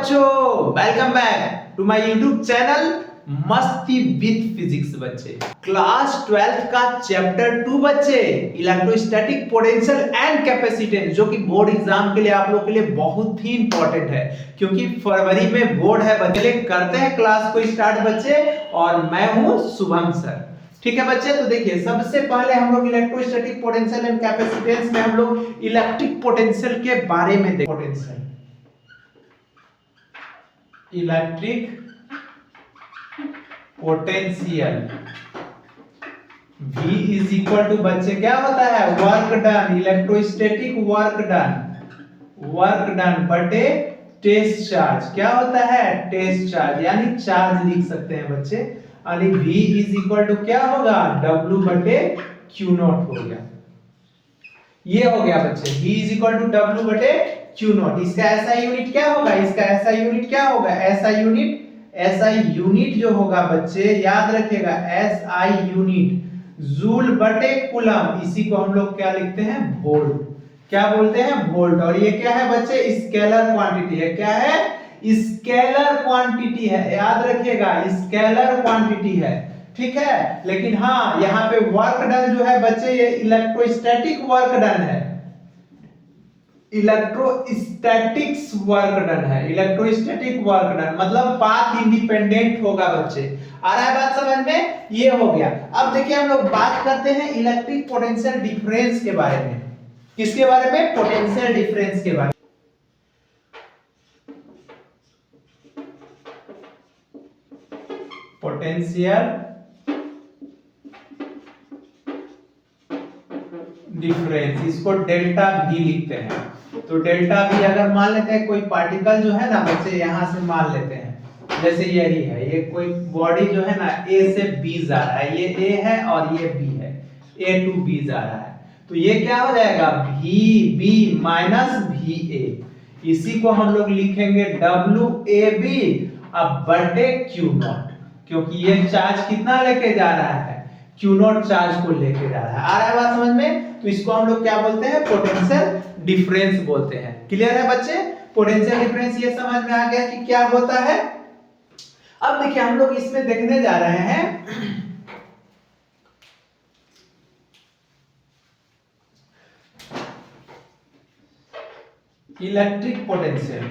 बच्चों, welcome back to my YouTube channel मस्ती with physics. बच्चे क्लास 12 का चैप्टर 2 बच्चे इलेक्ट्रोस्टैटिक पोटेंशियल एंड कैपेसिटेंस, जो कि बोर्ड एग्जाम के लिए आप लोग के लिए बहुत ही इंपॉर्टेंट है, क्योंकि फरवरी में बोर्ड है। बच्चे करते हैं क्लास को स्टार्ट बच्चे, और मैं हूं शुभम सर। ठीक है बच्चे, तो देखिए सबसे पहले हम लोग इलेक्ट्रोस्टैटिक पोटेंशियल एंड कैपेसिटेंस में हम लोग इलेक्ट्रिक पोटेंशियल के बारे में देखें। Potential electric potential V is equal to बच्चे क्या होता है, work done, electrostatic work done बटे टेस्ट चार्ज। क्या होता है, टेस्ट चार्ज, यानी चार्ज लिख सकते हैं बच्चे। यानी V इज इक्वल टू क्या होगा, W बटे Q नॉट हो गया। ये हो गया बच्चे, V is equal to W बटे Q नॉट। इसका ऐसा यूनिट क्या होगा, इसका ऐसा यूनिट क्या होगा, ऐसा यूनिट जो होगा बच्चे याद रखिएगा, SI यूनिट जूल बटे कूलम। इसी को हम लोग क्या लिखते हैं, वोल्ट। क्या बोलते हैं, वोल्ट। और ये क्या है बच्चे, स्केलर क्वांटिटी है। क्या है, स्केलर क्वांटिटी है, याद रखिएगा स्केलर क्वांटिटी है। ठीक है, लेकिन हाँ यहाँ पे वर्क डन जो है बच्चे, ये इलेक्ट्रोस्टैटिक वर्क डन है, इलेक्ट्रोस्टैटिक्स वर्क डन है। इलेक्ट्रोस्टैटिक वर्क डन मतलब पाथ इंडिपेंडेंट होगा बच्चे। आ रहा है बात समझ में, ये हो गया। अब देखिए हम लोग बात करते हैं इलेक्ट्रिक पोटेंशियल डिफरेंस के बारे में। किसके बारे में, पोटेंशियल डिफरेंस के बारे में। पोटेंशियल डिफरेंस, इसको डेल्टा V लिखते हैं। तो डेल्टा V अगर मान लेते हैं कोई पार्टिकल जो है ना बच्चे, यहां से मान लेते हैं जैसे यही है, ये कोई बॉडी जो है ना A से B जा रहा है, ये A है और ये B है, A to B जा रहा है। तो ये क्या हो जाएगा, VB माइनस VA। इसी को हम लोग लिखेंगे WAB अब बटे Q नॉट, क्योंकि ये चार्ज कितना लेके जा रहा है, Q नॉट चार्ज को लेके जा रहा है। आ रहा है बात समझ में, तो इसको हम लोग क्या बोलते हैं, पोटेंशियल डिफरेंस बोलते हैं। क्लियर है बच्चे, पोटेंशियल डिफरेंस ये समझ में आ गया कि क्या होता है। अब देखिए हम लोग इसमें देखने जा रहे हैं इलेक्ट्रिक पोटेंशियल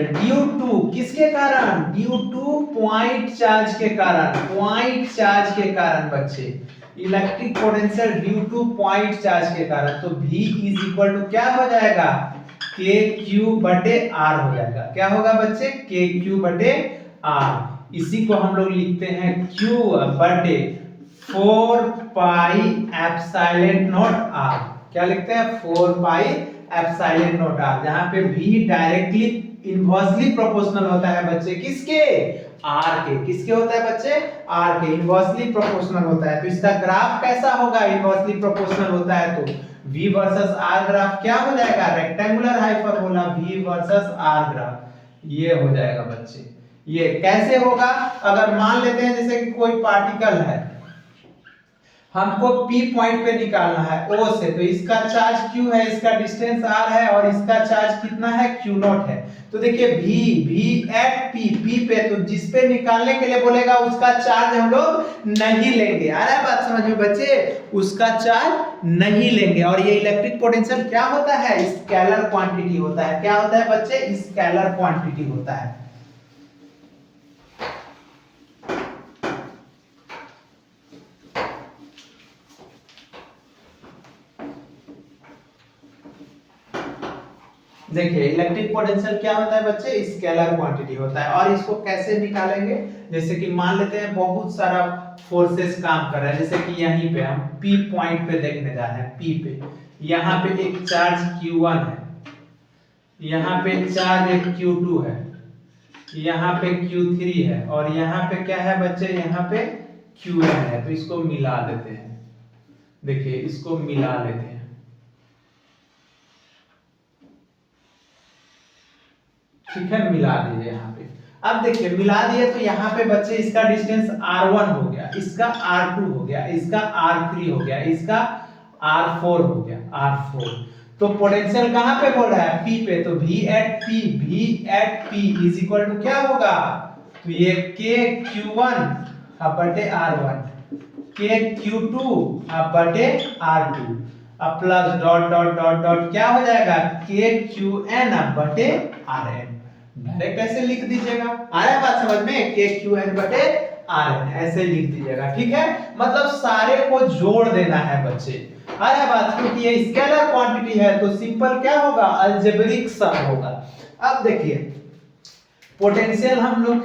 ड्यू टू किसके कारण, ड्यू टू पॉइंट चार्ज के कारण, पॉइंट चार्ज के कारण बच्चे, electric potential due two point charge के कारण। तो V इज इक्वल टू क्या हो जाएगा, KQ बटे R हो जाएगा। क्या होगा बच्चे, KQ बटे R। इसी को हम लोग लिखते हैं Q बटे 4 पाई एप्सिलॉन नॉट R। क्या लिखते हैं, 4 पाई एप्सिलॉन नॉट R, जहां पे V डायरेक्टली इनवर्सली प्रोपोर्शनल होता है बच्चे, किसके, R के। किसके होता है बच्चे, R के, इनवर्सली प्रोपोर्शनल होता है। तो इसका ग्राफ कैसा होगा, इनवर्सली प्रोपोर्शनल होता है तो V वर्सेस R ग्राफ क्या हो जाएगा, rectangular hyperbola V versus R graph ये हो जाएगा बच्चे। ये कैसे होगा, अगर मान लेते हैं जैसे कि कोई पार्टिकल है, हमको P पॉइंट पे निकालना है O से, तो इसका चार्ज Q है, इसका डिस्टेंस R है, और इसका चार्ज कितना है, Q नॉट है। तो देखिए V एट P पे, तो जिस पे निकालने के लिए बोलेगा उसका चार्ज हम लोग नहीं लेंगे। आ रहा है बात समझ में बच्चे, उसका चार्ज नहीं लेंगे। और ये इलेक्ट्रिक पोटेंशियल क्या होता है, स्केलर क्वांटिटी होता है। क्या होता है बच्चे, स्केलर क्वांटिटी होता है। देखिए इलेक्ट्रिक पोटेंशियल क्या होता है बच्चे, स्केलर क्वांटिटी होता है। और इसको कैसे निकालेंगे, जैसे कि मान लेते हैं बहुत सारा फोर्सेस काम कर रहा है, जैसे कि यहीं पे हम P पॉइंट पे देखने जा रहे हैं, P पे यहाँ पे एक चार्ज Q1 है, यहाँ पे चार्ज एक Q2 है, यहाँ पे Q3 है, और यहाँ पे क्या है बच्चे, यहाँ पे Qn है। तो इसको मिला देते हैं, देखिए इसको मिला लेते हैं। ठीक है, मिला दीजिए यहाँ पे। अब देखिए मिला दिए तो यहाँ पे बच्चे इसका डिस्टेंस R1 हो गया, इसका R2 हो गया, इसका R3 हो गया, इसका R4 हो गया, R4। तो पोटेंशियल कहां पे बोल रहा है, P पे, तो V at P is equal to क्या होगा, तो ये KQ1 बटे R1 KQ2 बटे R2 अब plus dot dot dot dot क्या हो जाएगा, KQN बटे RN। डायरेक्ट ऐसे लिख दीजिएगा, आ रहा है बात समझ में, KQN बटे RN ऐसे लिख दीजिएगा, ठीक है। मतलब सारे को जोड़ देना है बच्चे, आ रहा है बात, क्योंकि ये स्केलर क्वांटिटी है तो सिंपल क्या होगा, अलजेब्रिक सम होगा। अब देखिए पोटेंशियल हम लोग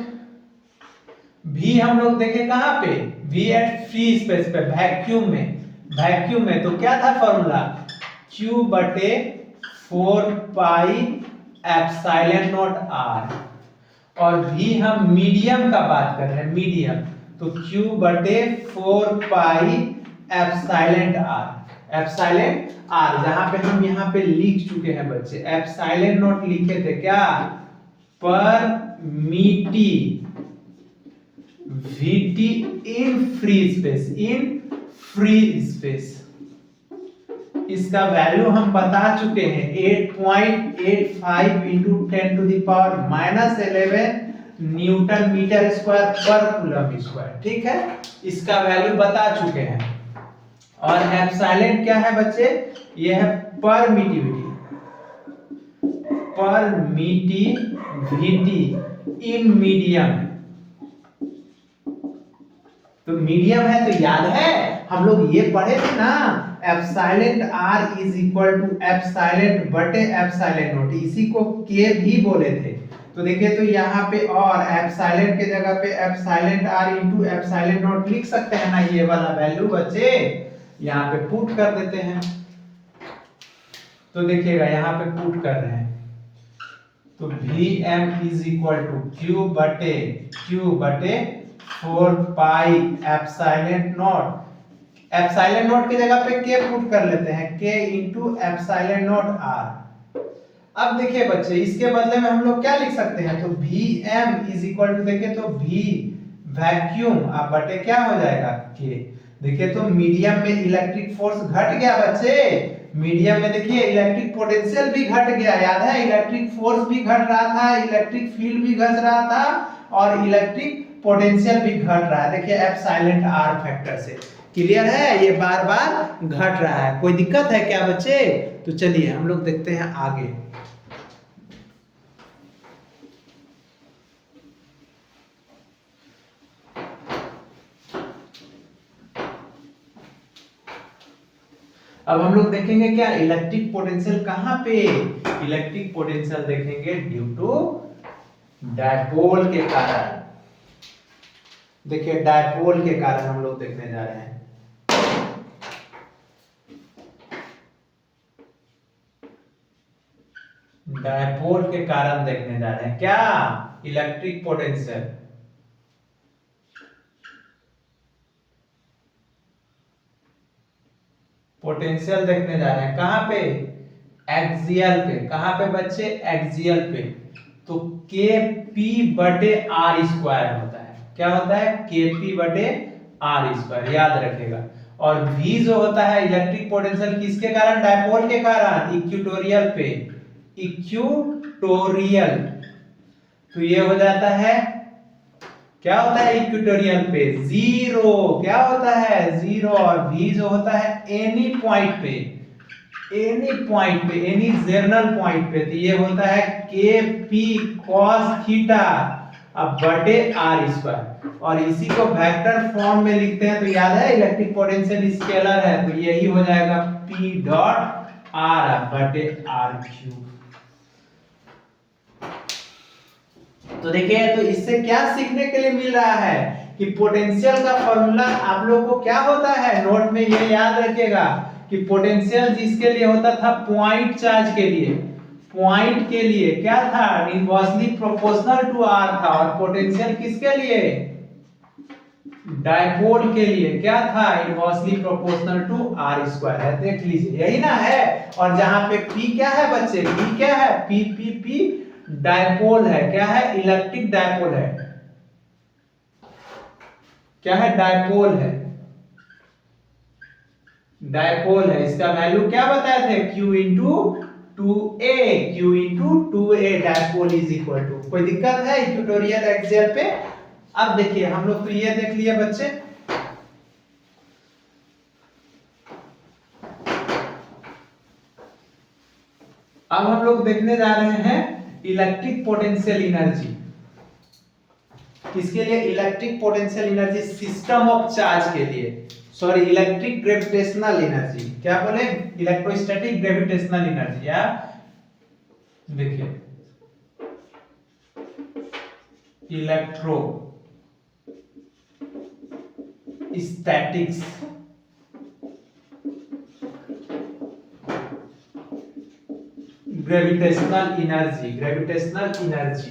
देखे कहां पे, V एट फ्री स्पेस पे, वैक्यूम में तो क्या था फॉर्मूला, Q बटे 4 पाई एप्सिलॉन नॉट R, और V हम मीडियम का बात कर रहे हैं, मीडियम, तो Q बटे 4 पाई एप्सिलॉन R, जहां पे हम यहाँ पे लिख चुके हैं बच्चे, एप्सिलॉन नॉट लिखे थे क्या, पर मीटी VT इन फ्री स्पेस, इसका वैल्यू हम बता चुके हैं 8.85 into 10 to the power -11 newton metre square पर कूलम स्क्वायर, ठीक है, इसका वैल्यू बता चुके हैं। और एप्सिलॉन क्या है बच्चे, ये है परमिटिविटी इन मीडियम, तो मीडियम है तो याद है हम लोग ये पढ़े थे ना, epsilon R is equal to epsilon बटे एप्सिलॉन नॉट, इसी को K भी बोले थे। तो देखिए तो यहाँ पे और एप्सिलॉन के जगह पे epsilon R into epsilon not लिख सकते हैं ना, ये वाला वैल्यू बच्चे यहाँ पे पुट कर देते हैं। तो देखिएगा यहाँ पे पुट कर रहे हैं, तो Vm is equal to Q बटे 4 पाई एप्सिलॉन नॉट की जगह पे K पुट कर लेते हैं, K into epsilon naught R। अब देखिए बच्चे इसके बदले में हम लोग क्या लिख सकते हैं, तो Vm इज इक्वल टू देखिए तो V वैक्यूम अब बटे क्या हो जाएगा K। देखिए तो मीडियम में इलेक्ट्रिक फोर्स घट गया बच्चे, मीडियम में देखिए इलेक्ट्रिक पोटेंशियल भी घट गया, याद है, इलेक्ट्रिक फोर्स भी घट रहा था, इलेक्ट्रिक फील्ड भी घट रहा था, और इलेक्ट्रिक पोटेंशियल भी घट रहा है। देखिए एप्सिलॉन R फैक्टर से क्लियर है, ये बार बार घट रहा है, कोई दिक्कत है क्या बच्चे। तो चलिए हम लोग देखते हैं आगे। अब हम लोग देखेंगे क्या, इलेक्ट्रिक पोटेंशियल कहां पे, इलेक्ट्रिक पोटेंशियल देखेंगे ड्यू टू डायपोल के कारण। देखिए डायपोल के कारण हम लोग देखने जा रहे हैं, डायपोल के कारण देखने जा रहे हैं क्या, इलेक्ट्रिक पोटेंशियल। पोटेंशियल देखने जा रहे हैं कहां पे, एक्सियल पे, कहां पे बच्चे, एक्सियल पे। तो Kp बटे R स्क्वायर होता है, क्या होता है, Kp बटे R स्क्वायर, याद रखिएगा। और V जो होता है इलेक्ट्रिक पोटेंशियल किसके कारण, डायपोल के कारण, इक्वेटोरियल पे, इक्वेटोरियल, तो ये हो जाता है, क्या होता है इक्वेटोरियल पे, जीरो, क्या होता है जीरो। और V जो होता है एनी पॉइंट पे, एनी जर्नल पॉइंट पे, तो ये होता है Kp cos थीटा अब बटे R स्क्वायर, और इसी को वेक्टर फॉर्म में लिखते हैं, तो याद है इलेक्ट्रिक पोटेंशियल स्केलर है, तो यही हो जाएगा P डॉट R बटे R क्यूब। तो देखिए तो इससे क्या सीखने के लिए मिल रहा है कि पोटेंशियल का फॉर्मूला आप लोगों को क्या होता है, नोट में ये याद रखिएगा कि पोटेंशियल जिसके लिए होता था पॉइंट चार्ज के लिए, पॉइंट के लिए क्या था, इनवर्सली प्रोपोर्शनल टू R था, और पोटेंशियल किसके लिए, डायपोल के लिए क्या था, inversely proportional to R square है, देख लीजिए यही ना है। और जहां पे P क्या है बच्चे, P क्या है, P डायपोल है, क्या है, इलेक्ट्रिक डायपोल है, क्या है, डायपोल है, डायपोल है, इसका वैल्यू क्या बताए थे, Q into 2A, Q into 2A dipole is equal to. कोई दिक्कत है ट्यूटोरियल एक्सेल पे? अब देखिए हम लोग तो ये देख लिए बच्चे, अब हम लोग देखने जा रहे हैं इलेक्ट्रिक पोटेंशियल एनर्जी। किसके लिए? Electric potential energy system of charge के लिए, सॉरी इलेक्ट्रिक ग्रेविटेशनल एनर्जी, क्या बोले, इलेक्ट्रोस्टैटिक ग्रेविटेशनल एनर्जी। या देखिए electro statics gravitational energy, gravitational energy,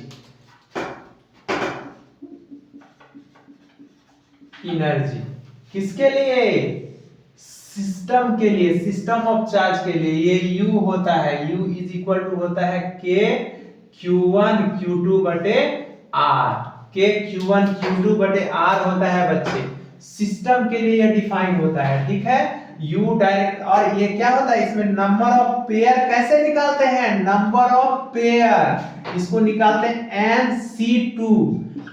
energy किसके लिए? सिस्टम के लिए, सिस्टम ऑफ चार्ज के लिए। ये U होता है, U इज इक्वल टू होता है K Q1 Q2 बटे R, K Q1 Q2 बटे R होता है बच्चे। सिस्टम के लिए ये डिफाइन होता है, ठीक है। U डायरेक्ट, और ये क्या होता है इसमें, नंबर ऑफ पेयर कैसे निकालते हैं, नंबर ऑफ पेयर इसको निकालते हैं NC2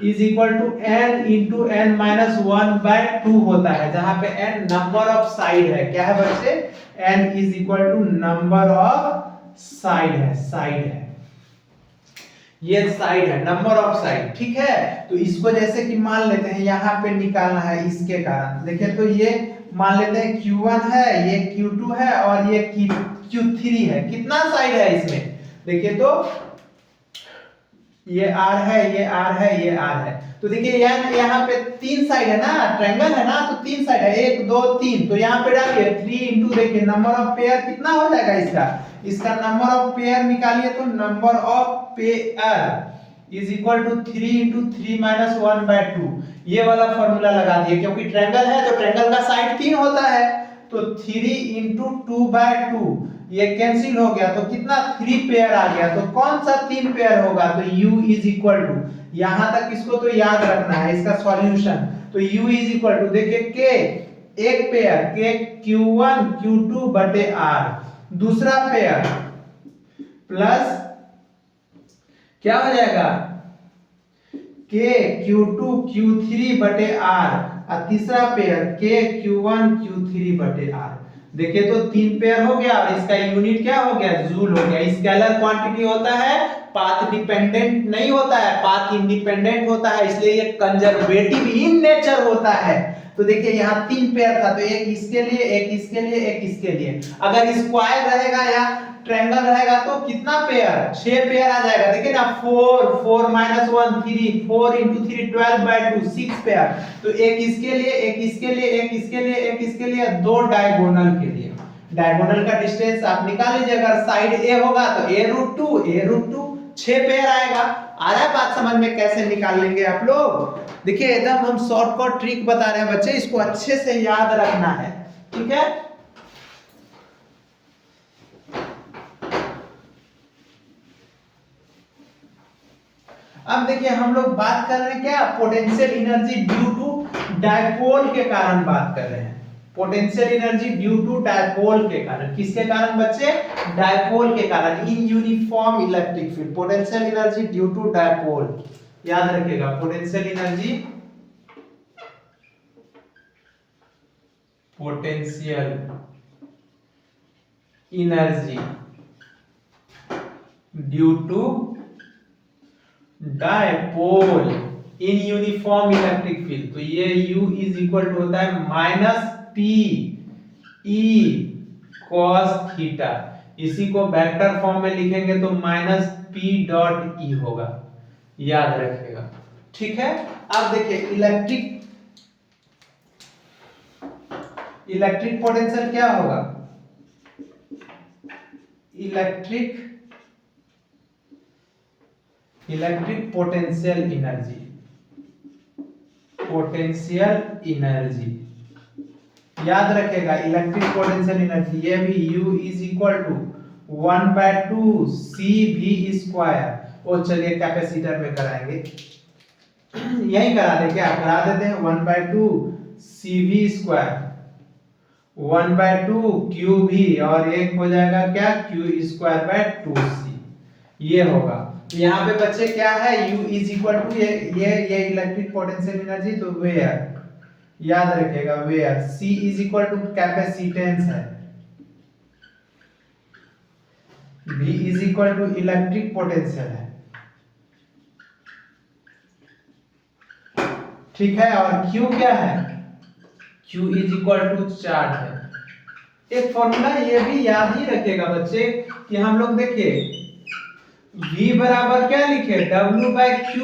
is equal to n into n minus 1/2 होता है, जहां पे n नंबर ऑफ साइड है। क्या है बच्चे? n is equal to number of side है, साइड है, ये साइड है, नंबर ऑफ साइड, ठीक है। तो इसको जैसे कि मान लेते हैं यहाँ पे निकालना है इसके कारण, देखिए तो ये मान लेते हैं Q1 है, ये Q2 है और ये Q3 है। कितना साइड है इसमें, देखिए तो ये R है, ये R है, ये R है। तो देखिए यहाँ पे 3 साइड है ना, ट्रायंगल है ना, तो 3 साइड है, 1 2 3। तो यहाँ पे डालिए 3 इंटू, देखिए नंबर ऑफ पेयर कितना हो जाएगा इसका, इसका नंबर ऑफ पेयर निकालिए तो number of pair is equal to 3 into 3 minus 1/2। ये वाला फॉर्मूला लगा दिए, क्योंकि ट्रायंगल है तो ट्रायंगल का साइड 3 होता है, तो 3 इंटू 2/2 ये कैंसिल हो गया, तो कितना 3 पेयर आ गया। तो कौन सा 3 पेयर होगा, तो U इज इक्वल टू, यहां तक इसको तो याद रखना है, इसका सॉल्यूशन। तो U इज इक्वल टू, देखिए K एक पेयर K Q1 Q2 बटे R, दूसरा पेयर प्लस क्या हो जाएगा K Q2 Q3 बटे R, और तीसरा पेयर K Q1 Q3 बटे R। देखिए तो 3 पेयर हो गया, और इसका यूनिट क्या हो गया, जूल हो गया। स्केलर क्वांटिटी होता है, पाथ डिपेंडेंट नहीं होता है, पाथ इंडिपेंडेंट होता है, इसलिए ये कंजर्वेटिव इन नेचर होता है। तो देखिए यहाँ 3 पेयर था, तो एक इसके लिए, एक इसके लिए, एक इसके लिए। अगर स्क्वायर रहेगा या ट्रायंगल रहेगा तो कितना पेयर, 6 पेयर आ जाएगा। देखिए ना 4 4 माइनस 1 3, 4 इंटू 3 12/2, 6 पेयर। तो एक इसके लिए, एक इसके लिए, एक इसके लिए, एक इसके लिए, 2 डायगोनल के लिए। डायगोनल का डिस्टेंस आप निकाल लीजिए, अगर साइड A होगा तो a√2 6 पेयर आएगा। आ रहा है बात समझ में, कैसे निकाल लेंगे आप लोग? देखिए एकदम हम शॉर्टकट ट्रिक बता रहे हैं बच्चे, इसको अच्छे से याद रखना है, ठीक है। अब देखिए हम लोग बात कर रहे हैं क्या, potential energy due to dipole के कारण बात कर रहे हैं। Potential energy due to dipole के कारण, किसके कारण बच्चे, डायपोल के कारण, in uniform electric field. Potential energy due to dipole, याद रखिएगा, potential energy, potential energy due to dipole in uniform electric field. तो ये U इज इक्वल टू होता है minus P E cos theta. इसी को वेक्टर फॉर्म में लिखेंगे तो माइनस P डॉट E होगा, याद रखिएगा, ठीक है। अब देखिए इलेक्ट्रिक पोटेंशियल क्या होगा, electric potential energy, potential energy याद रखेगा, इलेक्ट्रिक पोटेंशियल एनर्जी, ये भी U is equal to 1/2 CV square. और चलिए कैपेसिटर में कराएंगे, यही करा दे, क्या करा देते हैं, 1/2 CV स्क्वायर 1/2 क्यू भी, और एक हो जाएगा क्या, q²/2c, ये होगा। तो यहाँ पे बच्चे क्या है, U इज इक्वल टू ये इलेक्ट्रिक पोटेंशियल एनर्जी, तो वेयर, याद रखिएगा where, C is equal to capacitance है, V is equal to electric potential है, ठीक है। और Q क्या है, Q is equal to charge है। एक फॉर्मूला ये भी याद ही रखिएगा बच्चे कि हम लोग देखिए V बराबर क्या लिखे, W/Q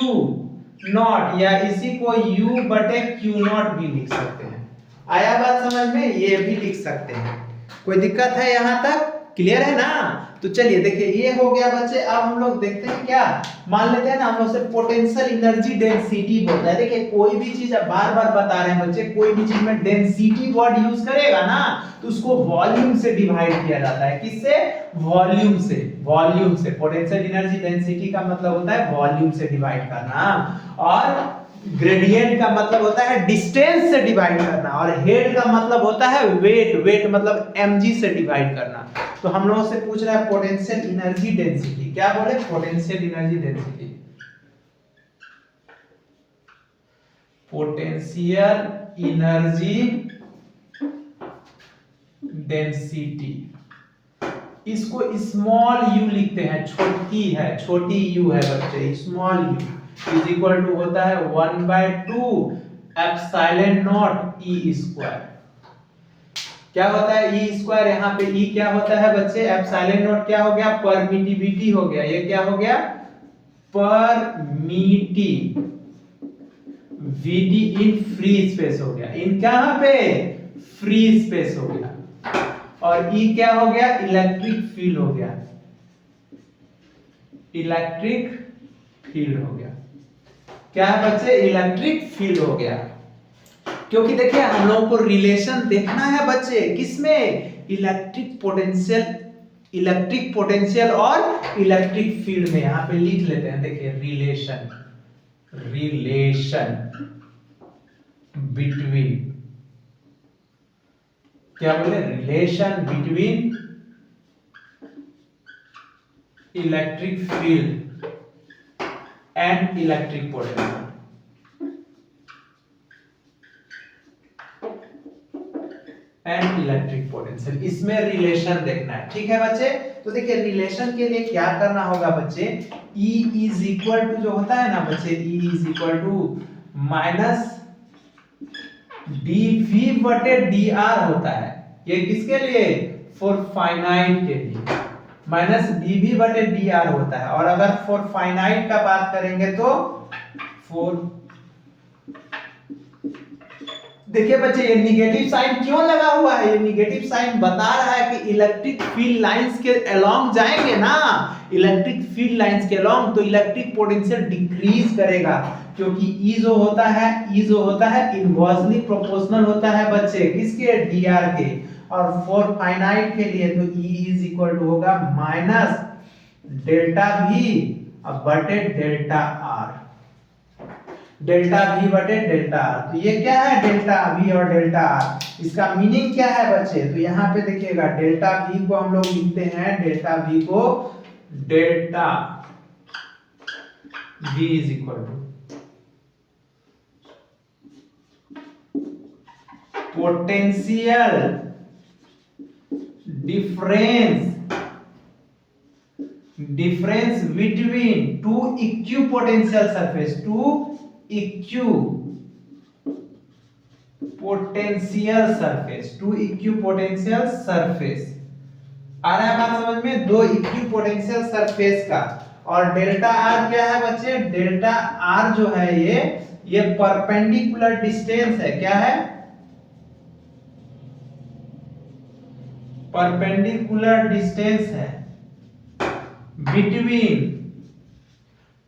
नॉट, या इसी को U/Q0 भी लिख सकते हैं। आया बात समझ में, ये भी लिख सकते हैं। कोई दिक्कत है यहाँ तक, क्लियर है ना। तो चलिए देखिए ये हो गया बच्चे। अब हम लोग देखते हैं क्या, मान लेते हैं ना हम लोग से पोटेंशियल एनर्जी डेंसिटी बोलता है। देखिए कोई भी चीज अब बार बार बता रहे हैं बच्चे, कोई भी चीज में डेंसिटी वर्ड यूज करेगा ना तो उसको वॉल्यूम से डिवाइड किया जाता है। किससे, वॉल्यूम से। वॉल्यूम से पोटेंशियल एनर्जी डेंसिटी का मतलब होता है वॉल्यूम से डिवाइड करना, और ग्रेडियंट का मतलब होता है डिस्टेंस से डिवाइड करना, और हेड का मतलब होता है वेट। वेट मतलब mg से डिवाइड करना। तो हम लोगों से पूछ रहा है पोटेंशियल एनर्जी डेंसिटी, क्या बोले, potential energy density, potential energy density. इसको स्मॉल u लिखते हैं, छोटी है, छोटी u है बच्चे, small u is equal to होता है 1/2 एप्सिलॉन नॉट ई स्क्वायर। क्या होता है ई स्क्वायर, यहाँ पे ई क्या होता है बच्चे, एप्सिलॉन नॉट क्या हो गया, परमिटिविटी हो गया, ये क्या हो गया, परमिटिविटी इन फ्री स्पेस हो गया, इन कहां पे, फ्री स्पेस हो गया। और ई क्या हो गया, इलेक्ट्रिक फील्ड हो गया, इलेक्ट्रिक फील्ड हो गया। क्या है बच्चे, इलेक्ट्रिक फील्ड हो गया। क्योंकि देखिए हम लोगों को रिलेशन देखना है बच्चे, किसमें, इलेक्ट्रिक पोटेंशियल और इलेक्ट्रिक फील्ड में। यहां पे लिख लेते हैं, देखिए रिलेशन, रिलेशन बिटवीन, क्या बोले, relation between electric field and electric potential. And electric potential, इसमें रिलेशन देखना है, ठीक है बच्चे। तो देखिए रिलेशन के लिए क्या करना होगा बच्चे, E इज इक्वल टू जो होता है ना बच्चे, E is equal to minus dV/dr होता है। ये किसके लिए, फॉर फाइनाइट के लिए, माइनस dV/dr होता है। और अगर फॉर फाइनाइट का बात करेंगे तो फॉर, देखिए बच्चे ये निगेटिव साइन क्यों लगा हुआ है, ये निगेटिव साइन बता रहा है कि इलेक्ट्रिक फील्ड लाइंस के अलोंग जाएंगे ना, इलेक्ट्रिक फील्ड लाइंस के अलोंग, तो इलेक्ट्रिक पोटेंशियल डिक्रीज करेगा। क्योंकि E जो होता है इनवर्सली प्रोपोर्शनल होता है बच्चे, किसके, dr के। और फॉर फाइनाइट के लिए तो E इज इक्वल टू होगा माइनस डेल्टा V बटे डेल्टा R, डेल्टा V बटे डेल्टा R। तो ये क्या है, डेल्टा V और डेल्टा R, इसका मीनिंग क्या है बच्चे, तो यहाँ पे देखिएगा डेल्टा V को हम लोग लिखते हैं, डेल्टा V को delta V is equal to potential difference between two equipotential surface, two equipotential surface. आ रहा है बात समझ में, दो इक्विपोटेंशियल सरफेस का। और डेल्टा आर क्या है बच्चे, डेल्टा आर जो है ये परपेंडिकुलर डिस्टेंस है, क्या है, परपेंडिकुलर डिस्टेंस है between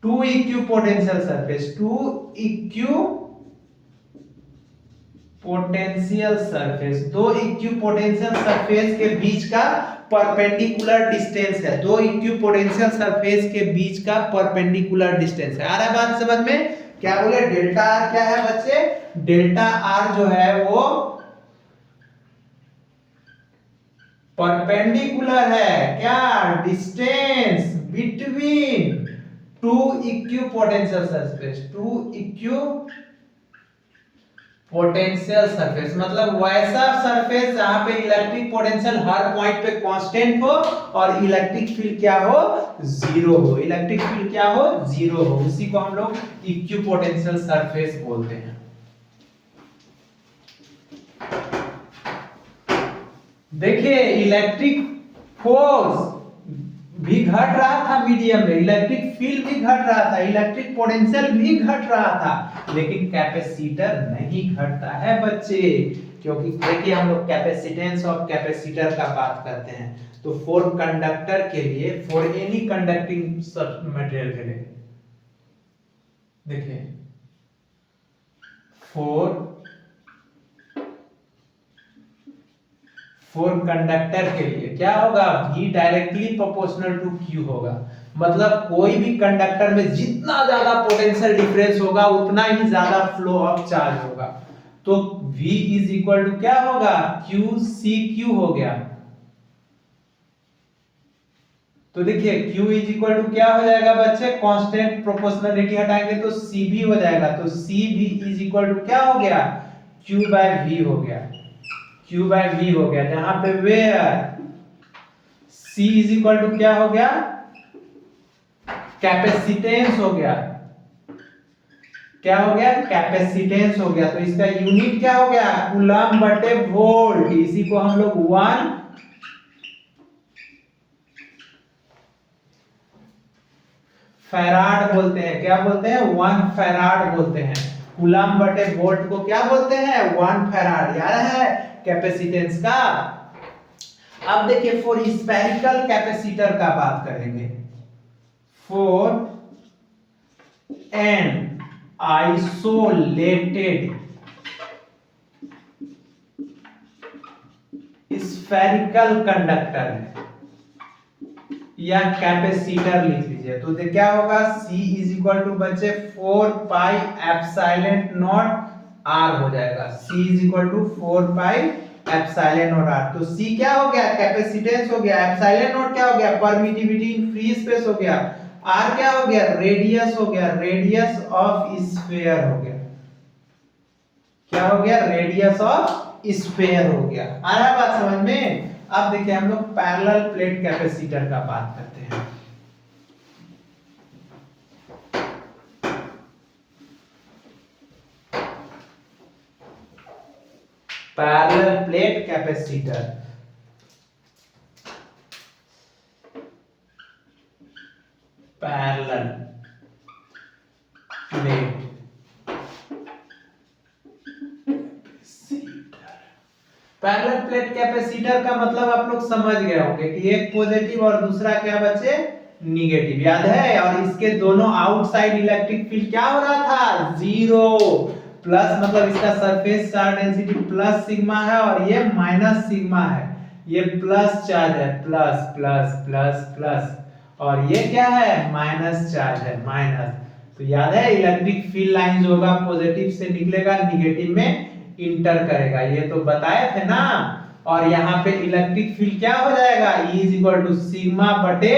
two equipotential surface, two equipotential surface, दो इक्विपोटेंशियल सरफेस के बीच का परपेंडिकुलर डिस्टेंस है, दो इक्विपोटेंशियल सरफेस के बीच का परपेंडिकुलर डिस्टेंस है। आ रहा है बात समझ में, क्या बोले, डेल्टा आर क्या है बच्चे, डेल्टा आर जो है वो परपेंडिकुलर है क्या, distance between two equipotential surface, two equipotential surface मतलब वैसा सरफेस जहां पे इलेक्ट्रिक पोटेंशियल हर पॉइंट पे कांस्टेंट हो और इलेक्ट्रिक फील्ड क्या हो, जीरो हो, इलेक्ट्रिक फील्ड क्या हो, जीरो हो, उसी को हम लोग इक्विपोटेंशियल सरफेस बोलते हैं। देखिए इलेक्ट्रिक फोर्स भी घट रहा था मीडियम में, इलेक्ट्रिक फील्ड भी घट रहा था, इलेक्ट्रिक पोटेंशियल भी घट रहा था, लेकिन कैपेसिटर नहीं घटता है बच्चे, क्योंकि देखिए हम लोग कैपेसिटेंस और कैपेसिटर का बात करते हैं, तो फॉर कंडक्टर के लिए, फॉर एनी कंडक्टिंग मटेरियल के लिए, देखिए फॉर कंडक्टर के लिए क्या होगा, V directly proportional to Q होगा, मतलब कोई भी कंडक्टर में जितना ज्यादा पोटेंशियल डिफरेंस होगा उतना ही ज्यादा फ्लो ऑफ चार्ज होगा, तो V इज इक्वल टू क्या होगा, QCQ हो गया। तो देखिए Q इज इक्वल टू क्या हो जाएगा बच्चे, कांस्टेंट प्रोपोर्शनलिटी हटाएंगे तो CV हो जाएगा, तो CV इज इक्वल टू क्या हो गया, Q बाय V हो गया, Q बाय V हो गया, जहां पे where C is equal to क्या हो गया, कैपेसिटेंस हो गया, क्या हो गया, कैपेसिटेंस हो गया, तो इसका यूनिट क्या हो गया, कूलम बटे वोल्ट, इसी को हम लोग 1 फैराड बोलते हैं, क्या बोलते हैं, 1 फैराड बोलते हैं, कूलम बटे वोल्ट को क्या बोलते हैं, 1 फैराड, याद है कैपेसिटेंस का। अब देखिए फॉर स्फेरिकल कैपेसिटर का बात करेंगे, for an isolated spherical conductor है या कैपेसिटर लिख लीजिए, तो क्या होगा, C इज इक्वल टू बच्चे 4 पाई एप्सिलॉन नॉट R हो जाएगा, C is equal to 4 pi epsilon naught R, तो C क्या हो गया, कैपेसिटेंस हो गया, एप्सिलॉन नॉट क्या हो गया, परमिटिविटी इन फ्री स्पेस हो गया, R क्या हो गया, रेडियस हो गया, रेडियस ऑफ स्फीयर हो गया, क्या हो गया, रेडियस ऑफ स्फीयर हो गया। आ रहा है बात समझ में। अब देखिए हम लोग पैरेलल प्लेट कैपेसिटर का बात करते हैं, parallel plate capacitor, parallel plate parallel plate capacitor का मतलब आप लोग समझ गए होंगे कि एक पॉजिटिव और दूसरा क्या बच्चे, निगेटिव, याद है, और इसके दोनों आउटसाइड इलेक्ट्रिक फील्ड क्या हो रहा था, जीरो, प्लस मतलब इसका surface charge density plus sigma है और ये माइनस सिग्मा है, ये प्लस चार्ज है, प्लस प्लस प्लस प्लस, और ये क्या है, माइनस चार्ज है, माइनस, तो याद है इलेक्ट्रिक फील्ड लाइन जो होगा पॉजिटिव से निकलेगा निगेटिव में इंटर करेगा, ये तो बताए थे ना, और यहाँ पे इलेक्ट्रिक फील्ड क्या हो जाएगा, E is equal to sigma बटे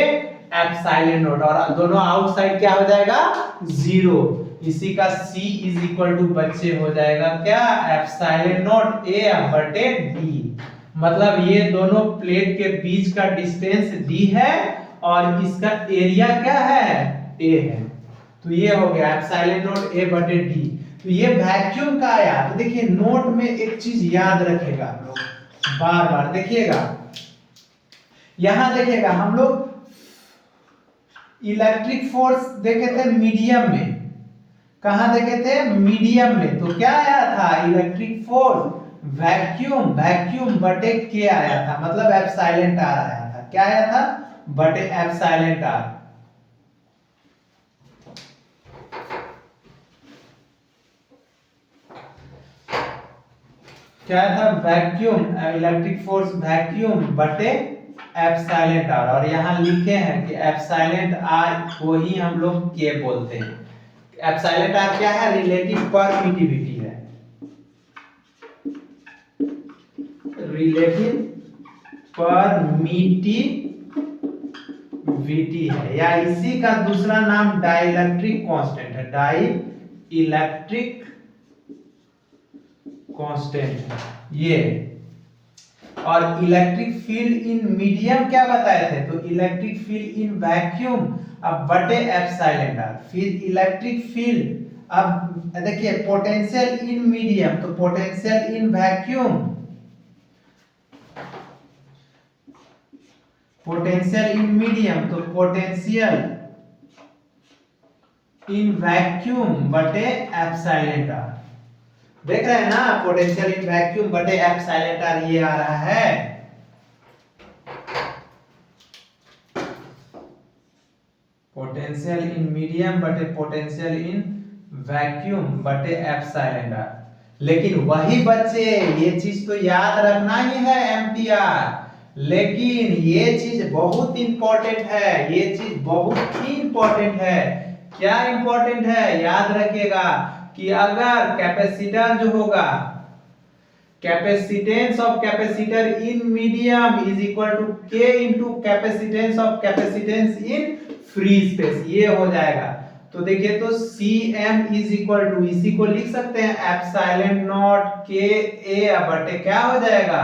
एप्सिलॉन नॉट, और दोनों आउटसाइड क्या हो जाएगा, जीरो, इसी का C इज इक्वल टू बच्चे हो जाएगा क्या, एप्सिलॉन नॉट A बटे D, मतलब ये दोनों प्लेट के बीच का डिस्टेंस D है और इसका एरिया क्या है, A है, तो ये हो गया एप्सिलॉन नॉट A बटे D, तो ये वैक्यूम का आया। तो देखिए नोट में एक चीज याद रखेगा आप लोग, बार बार देखिएगा, यहां देखिएगा हम लोग इलेक्ट्रिक फोर्स देखे थे मीडियम में, कहां देखे थे, मीडियम में, तो क्या आया था, इलेक्ट्रिक फोर्स वैक्यूम, वैक्यूम बटे के आया था, मतलब एप्सिलॉन आर आया था, क्या आया था, बटे एप्सिलॉन आर, क्या था, वैक्यूम, इलेक्ट्रिक फोर्स वैक्यूम बटे एप्सिलॉन आर, और यहां लिखे हैं कि एप्सिलॉन आर को ही हम लोग के बोलते हैं, एप्सिलॉन आर क्या है, रिलेटिव परमिटिविटी है, रिलेटिव परमिटिविटी है, या इसी का दूसरा नाम डाइलेक्ट्रिक कांस्टेंट है, डाइलेक्ट्रिक कांस्टेंट है ये। और इलेक्ट्रिक फील्ड इन मीडियम क्या बताए थे, तो इलेक्ट्रिक फील्ड इन वैक्यूम अब बटे एप्सिलॉन आर। फिर इलेक्ट्रिक फील्ड, अब देखिए पोटेंशियल इन मीडियम, तो potential in vacuum, potential in medium तो पोटेंशियल इन वैक्यूम बटे एप्सिलॉन आर। देख रहे हैं ना, पोटेंशियल इन वैक्यूम बटे एप्सिलॉन आर ये आ रहा है। पोटेंशियल इन मीडियम बटे पोटेंशियल इन वैक्यूम बटे एप्सिलॉन आर। लेकिन वही बच्चे, ये चीज तो याद रखना ही है एमटीआर, लेकिन ये चीज बहुत इंपॉर्टेंट है, ये चीज बहुत ही इंपॉर्टेंट है। क्या इंपॉर्टेंट है, याद रखिएगा कि अगर कैपेसिटर जो होगा, capacitance of capacitor in medium is equal to K into capacitance of capacitance in free space, ये हो जाएगा। तो देखिए तो Cm इज इक्वल टू, इसी को लिख सकते हैं एप्सिलॉन नॉट के ए बटे क्या हो जाएगा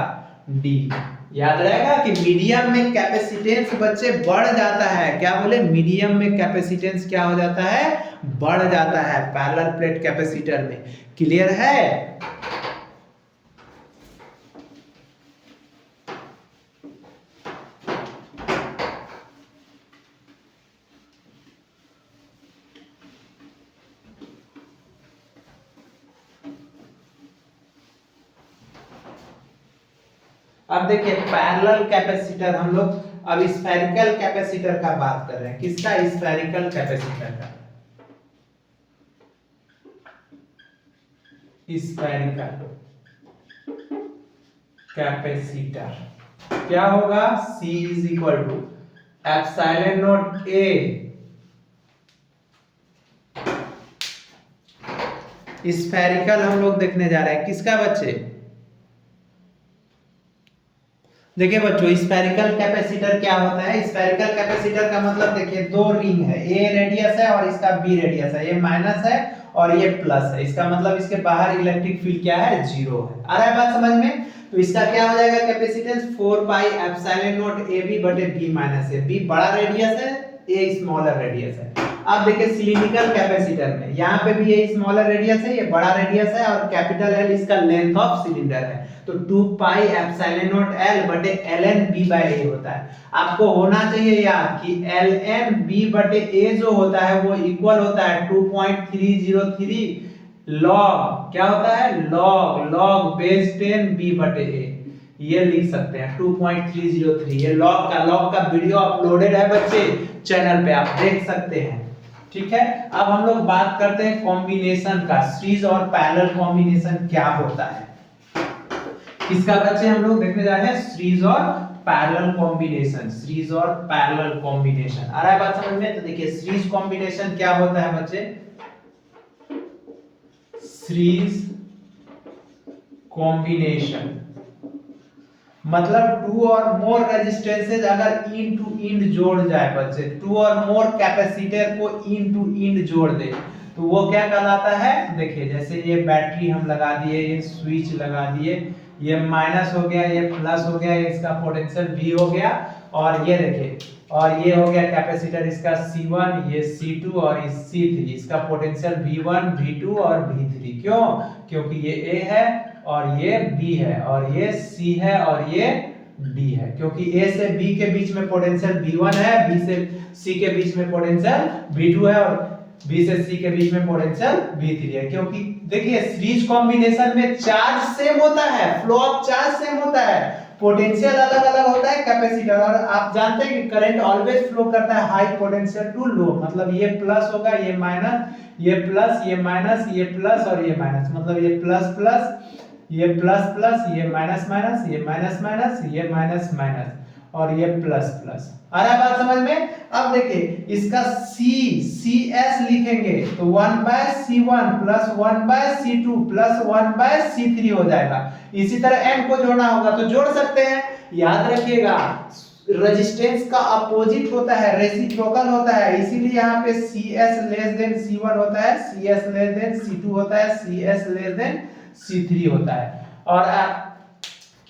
डी। याद रहेगा कि मीडियम में कैपेसिटेंस बच्चे बढ़ जाता है, क्या बोले, मीडियम में कैपेसिटेंस क्या हो जाता है, बढ़ जाता है पैरेलल प्लेट कैपेसिटर में। क्लियर है। अब देखिए पैरेलल कैपेसिटर, हम लोग अब स्फेरिकल कैपेसिटर का बात कर रहे हैं। किसका, स्फेरिकल कैपेसिटर का। स्फेरिकल कैपेसिटर क्या होगा, C is equal to epsilon naught A spherical हम लोग देखने जा रहे हैं। किसका बच्चे, देखिए बच्चों स्फेरिकल कैपेसिटर क्या होता है। स्फेरिकल कैपेसिटर का मतलब देखिए दो रिंग है, ए रेडियस है और इसका बी रेडियस है, ये माइनस है और ये प्लस है। इसका मतलब इसके बाहर इलेक्ट्रिक फील्ड क्या है, जीरो है। आ रहा है बात समझ में। तो इसका क्या हो जाएगा capacitance 4 pi epsilon naught A B बटे बी माइनस ए, बी बड़ा रेडियस है, ए स्मॉलर रेडियस है। अब देखिए सिलिंड्रिकल कैपेसिटर में यहाँ पे भी ये स्मॉलर रेडियस है, ये बड़ा रेडियस है और कैपिटल एल इसका लेंथ ऑफ सिलेंडर है। तो 2 पाई एप्सिलॉन नॉट एल बटे ln b बाय a होता है। आपको होना चाहिए याद कि ln b बटे a जो होता है वो इक्वल होता है 2.303 log, क्या होता है, log बेस 10 b बटे a, ये लिख सकते हैं 2.303। ये log का वीडियो अपलोडेड है बच्चे चैनल पे, आप देख सकते हैं। ठीक है। अब हम लोग बात करते हैं कॉम्बिनेशन का, सीरीज और पैरेलल कॉम्बिनेशन क्या होता है। इसका बच्चे हम लोग देखने जा रहे हैं सीरीज और पैरेलल कॉम्बिनेशन। सीरीज और पैरेलल कॉम्बिनेशन आ रहा है बात समझ में। तो देखिए सीरीज कॉम्बिनेशन क्या होता है बच्चे, सीरीज कॉम्बिनेशन मतलब टू और मोर रेजिस्टेंसेज अगर इन टू इंड जोड़ जाए बच्चे, टू और मोर कैपेसिटर को इन टू इंड जोड़ दे तो वो क्या कहलाता है। देखिए जैसे ये बैटरी हम लगा दिए, ये स्विच लगा दिए, ये माइनस हो गया, ये प्लस हो गया, ये इसका पोटेंशियल V हो गया, और ये देखिए और ये हो गया कैपेसिटर इसका C1, ये C2 और इस C3, इसका पोटेंशियल V1 V2 और V3। क्यों, क्योंकि ये A है और ये B है और ये C है और ये D है, क्योंकि A से B के बीच में पोटेंशियल V1 है, B से C के बीच में पोटेंशियल V2 है और B से C के बीच में पोटेंशियल V3 है। क्योंकि देखिए सीरीज कॉम्बिनेशन में चार्ज सेम होता है, फ्लो ऑफ चार्ज सेम होता है, पोटेंशियल अलग अलग होता है कैपेसिटर, और आप जानते हैं कि करंट ऑलवेज फ्लो करता है हाई पोटेंशियल टू लो। मतलब ये प्लस होगा, ये माइनस, ये प्लस, ये माइनस, ये प्लस और ये माइनस, मतलब ये प्लस प्लस, ये प्लस प्लस, ये माइनस माइनस, ये माइनस माइनस, ये माइनस माइनस और ये प्लस प्लस। आ रहा है बात समझ में। अब देखिए इसका CS लिखेंगे तो 1/C1 plus 1/C2 plus 1/C3 हो जाएगा। इसी तरह n को जोड़ना होगा तो जोड़ सकते हैं। याद रखिएगा रेजिस्टेंस का अपोजिट होता है रेसिप्रोकल होता है, इसीलिए यहाँ पे CS लेस देन C1 होता है, CS लेस देन C2 होता है, CS लेस देन C3 होता है। और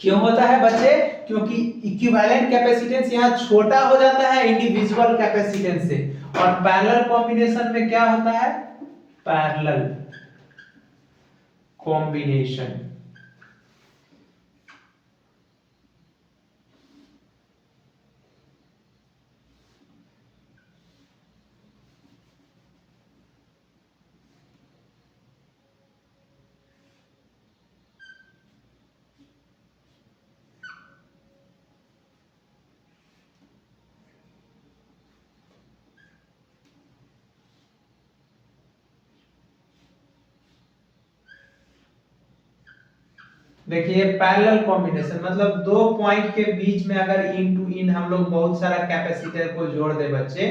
क्यों होता है बच्चे? क्योंकि इक्विवेलेंट कैपेसिटेंस यहाँ छोटा हो जाता है इंडिविजुअल कैपेसिटेंस से। और पैरेलल कॉम्बिनेशन में क्या होता है? पैरेलल कॉम्बिनेशन देखिए पैरेलल कॉम्बिनेशन मतलब दो पॉइंट के बीच में अगर इन टू इन हम लोग बहुत सारा कैपेसिटर को जोड़ दे बच्चे,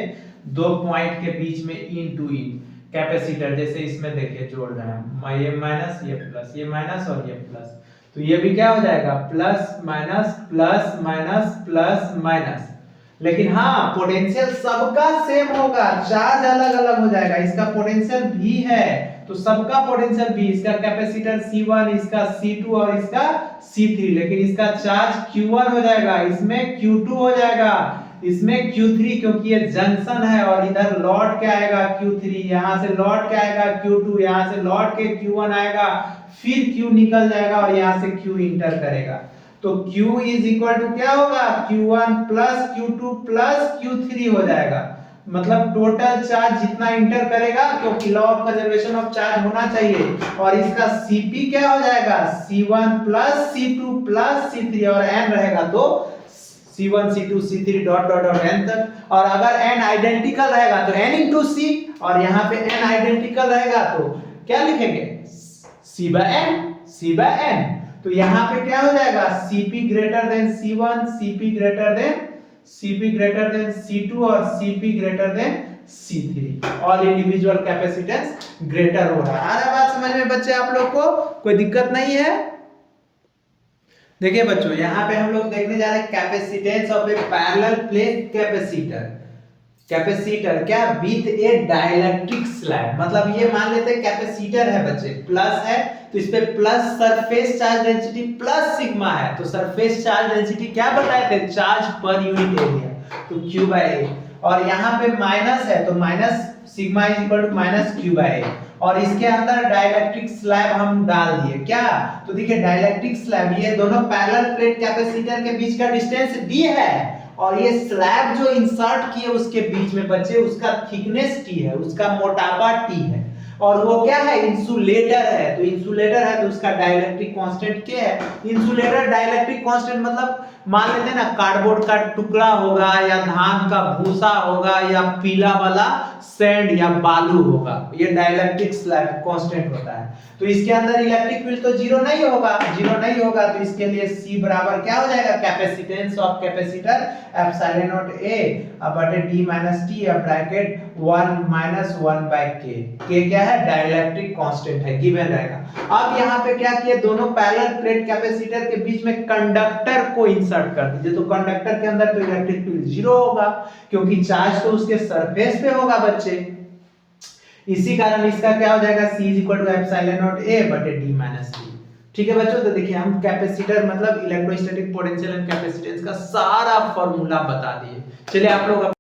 दो पॉइंट के बीच में इन टू इन कैपेसिटर, जैसे इसमें देखिए जोड़ रहे हैं ये माइनस ये प्लस, ये माइनस और ये प्लस, तो ये भी क्या हो जाएगा plus minus plus minus plus minus. लेकिन हाँ पोटेंशियल सबका सेम होगा, चार्ज अलग अलग हो जाएगा। इसका पोटेंशियल भी है तो सबका पोटेंशियल भी, इसका कैपेसिटर C1, इसका C2 और इसका C3, लेकिन इसका चार्ज Q1 हो जाएगा, इसमें Q2 हो जाएगा, इसमें Q3, क्योंकि ये जंक्शन है। और इधर लौट के आएगा Q3, यहां से लौट के आएगा Q2, यहां से लौट के Q1 आएगा, फिर Q निकल जाएगा और यहां से Q इंटर करेगा। तो Q इज इक्वल टू क्या होगा Q1 plus Q2 plus Q3 हो जाएगा। मतलब टोटल चार्ज जितना इंटर करेगा, क्योंकि law of conservation of charge होना चाहिए, और इसका Cp क्या हो जाएगा C1 plus C2 plus C3, और n रहेगा तो C1 C2 C3 dot dot dot n तक। और अगर n आइडेंटिकल रहेगा तो n इंटू C, और यहाँ पे n आइडेंटिकल रहेगा तो क्या लिखेंगे C by n। तो यहाँ पे क्या हो जाएगा Cp greater than C1, Cp greater than C2 और Cp greater than C3। All individual capacitance greater हो रहा है। आ रहा बात समझ में बच्चे आप लोग को? कोई दिक्कत नहीं है? देखिए बच्चों यहाँ पे हम लोग देखने जा रहे हैं capacitance of A parallel plate capacitor. Capacitor क्या विथ ए डाइलेक्ट्रिक स्लैब, मतलब ये मान लेते हैं कैपेसिटर है बच्चे, प्लस है तो इस पे plus surface charge density plus sigma है। तो सरफेस चार्ज डेंसिटी क्या बताए थे? चार्ज पर यूनिट एरिया, तो Q by A। और यहाँ पे माइनस है तो minus sigma is equal to minus Q by A। और इसके अंदर डाइलेक्ट्रिक स्लैब हम डाल दिए क्या? तो देखिए डाइलेक्ट्रिक स्लैब, ये दोनों पैरेलल प्लेट कैपेसिटर के बीच का डिस्टेंस d है, और ये स्लैब जो इंसर्ट किए उसके बीच में बच्चे उसका थिकनेस T है, उसका मोटापा T है, और वो क्या है इंसुलेटर है। तो इंसुलेटर है तो उसका डाइलेक्ट्रिक कांस्टेंट क्या है? इंसुलेटर डाइलेक्ट्रिक कांस्टेंट मतलब मान लेते हैं ना कार्डबोर्ड का टुकड़ा होगा, या धान का भूसा होगा, या पीला वाला सैंड या बालू होगा, ये डाइलेक्ट्रिक स्लैब कांस्टेंट होता है। तो इसके अंदर इलेक्ट्रिक फील्ड तो जीरो नहीं होगा, तो इसके लिए C बराबर क्या हो जाएगा capacitance of capacitor epsilon naught A बटे D minus T bracket 1 minus 1 by K क्या है? डाइलेक्ट्रिक कांस्टेंट है, गिवन रहेगा। अब यहाँ पे क्या किए, दोनों पैरेलल प्लेट कैपेसिटर के बीच में कंडक्टर को इंसर्ट कर दीजिए। तो कंडक्टर के अंदर तो इलेक्ट्रिक फील्ड जीरो होगा, क्योंकि चार्ज तो उसके सरफेस पे होगा बच्चे। इसी कारण इसका क्या हो जाएगा C is equal to epsilon naught A बटे D माइनस T। ठीक है बच्चों, तो देखिए हम कैपेसिटर मतलब इलेक्ट्रोस्टैटिक पोटेंशियल एंड कैपेसिटेंस का सारा फॉर्मूला बता दिए। चलिए आप लोग